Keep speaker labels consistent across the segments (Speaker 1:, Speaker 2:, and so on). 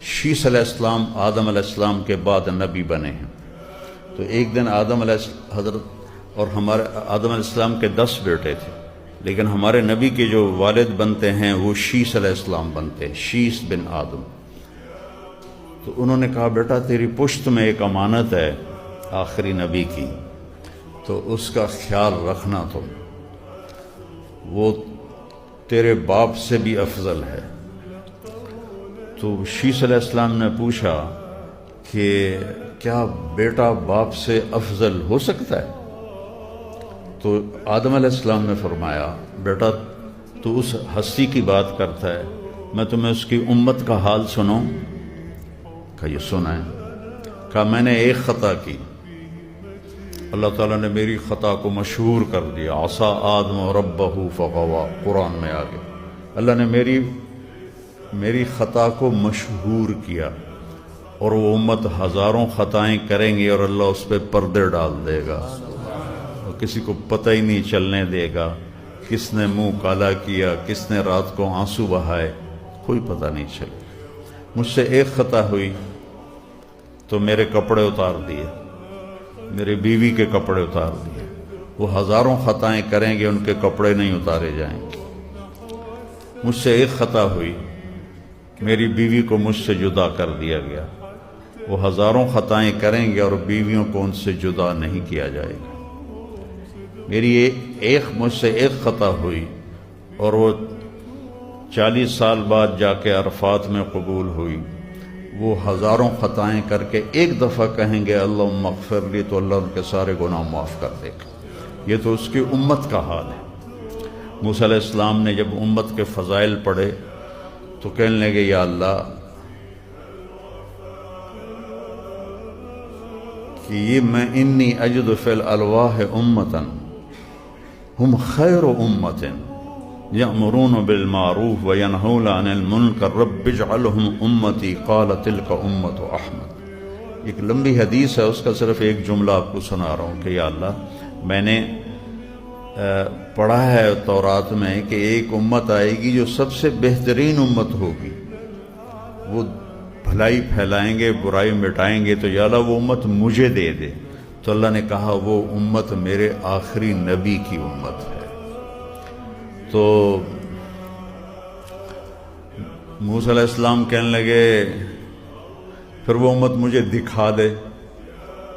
Speaker 1: شیس علیہ السلام آدم علیہ السلام کے بعد نبی بنے ہیں. تو ایک دن حضرت اور ہمارے آدم علیہ السلام کے 10 بیٹے تھے، لیکن ہمارے نبی کے جو والد بنتے ہیں وہ شیس علیہ السلام بنتے ہیں، شیس بن آدم. تو انہوں نے کہا بیٹا تیری پشت میں ایک امانت ہے آخری نبی کی، تو اس کا خیال رکھنا، تو وہ تیرے باپ سے بھی افضل ہے. تو شیس علیہ السلام نے پوچھا کہ کیا بیٹا باپ سے افضل ہو سکتا ہے؟ تو آدم علیہ السلام نے فرمایا بیٹا تو اس ہستی کی بات کرتا ہے، میں تمہیں اس کی امت کا حال سناؤں؟ کہا یہ سنائیں. کہا میں نے ایک خطا کی، اللہ تعالیٰ نے میری خطا کو مشہور کر دیا. عصا آدم ربہ فغوا، قرآن میں آگے اللہ نے میری خطا کو مشہور کیا، اور وہ امت ہزاروں خطائیں کریں گی اور اللہ اس پہ پردے ڈال دے گا، اور کسی کو پتہ ہی نہیں چلنے دے گا کس نے منہ کالا کیا، کس نے رات کو آنسو بہائے، کوئی پتہ نہیں چلے. مجھ سے ایک خطا ہوئی تو میرے کپڑے اتار دیے، میرے بیوی کے کپڑے اتار دیے. وہ ہزاروں خطائیں کریں گے ان کے کپڑے نہیں اتارے جائیں گے. مجھ سے ایک خطا ہوئی، میری بیوی کو مجھ سے جدا کر دیا گیا. وہ ہزاروں خطائیں کریں گے اور بیویوں کو ان سے جدا نہیں کیا جائے گا. مجھ سے ایک خطا ہوئی اور وہ 40 سال بعد جا کے عرفات میں قبول ہوئی. وہ ہزاروں خطائیں کر کے ایک دفعہ کہیں گے اللہم اغفر لی، تو اللہ ان کے سارے گناہ معاف کر دے گا. یہ تو اس کی امت کا حال ہے. موسیٰ علیہ السلام نے جب امت کے فضائل پڑھے تو کہنے لگے یا اللہ کہ یہ میں انی اجد فی الالواح امتا ہم خیر امت یأمرون بالمعروف وینہون عن المنکر رب اجعلہم امتی قال تلک امت احمد. ایک لمبی حدیث ہے، اس کا صرف ایک جملہ آپ کو سنا رہا ہوں کہ یا اللہ میں نے پڑھا ہے تورات میں کہ ایک امت آئے گی جو سب سے بہترین امت ہوگی، وہ بھلائی پھیلائیں گے، برائی مٹائیں گے، تو یا اللہ وہ امت مجھے دے دے. تو اللہ نے کہا وہ امت میرے آخری نبی کی امت ہے. تو موسیٰ علیہ السلام کہنے لگے پھر وہ امت مجھے دکھا دے.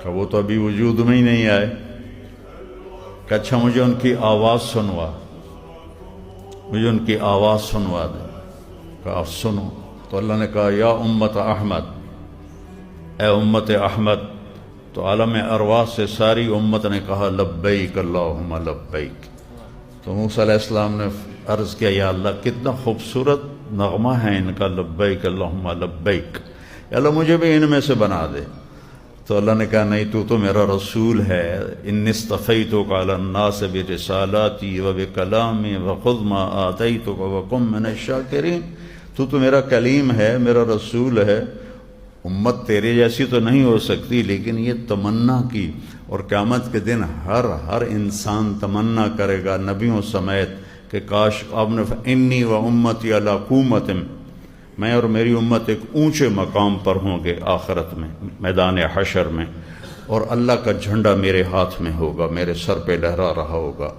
Speaker 1: کہ وہ تو ابھی وجود میں ہی نہیں آئے. کہ اچھا مجھے ان کی آواز سنوا، مجھے ان کی آواز سنوا دے. کہ آپ سنو. تو اللہ نے کہا یا امت احمد، اے امت احمد. تو عالم ارواح سے ساری امت نے کہا لبیک اللہم لبیک. تو موسیٰ علیہ السلام نے عرض کیا یا اللہ کتنا خوبصورت نغمہ ہے ان کا، لبیک اللہم لبیک، یا اللہ مجھے بھی ان میں سے بنا دے. تو اللہ نے کہا نہیں، تو میرا رسول ہے. انی اصطفیتک علی الناس برسالاتی وبکلامی وخذ ما آتیتک وکن من الشاکرین. تو میرا کلیم ہے، میرا رسول ہے. امت تیرے جیسی تو نہیں ہو سکتی، لیکن یہ تمنا کی، اور قیامت کے دن ہر انسان تمنا کرے گا نبیوں سمیت کہ کاش آپ نے انی و امتی علی قومت، میں اور میری امت ایک اونچے مقام پر ہوں گے آخرت میں، میدان حشر میں، اور اللہ کا جھنڈا میرے ہاتھ میں ہوگا، میرے سر پہ لہرا رہا ہوگا.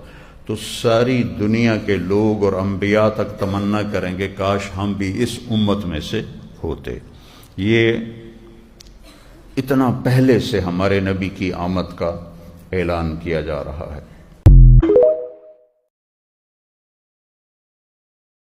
Speaker 1: تو ساری دنیا کے لوگ اور انبیاء تک تمنا کریں گے کاش ہم بھی اس امت میں سے ہوتے. یہ اتنا پہلے سے ہمارے نبی کی آمد کا اعلان کیا جا رہا ہے.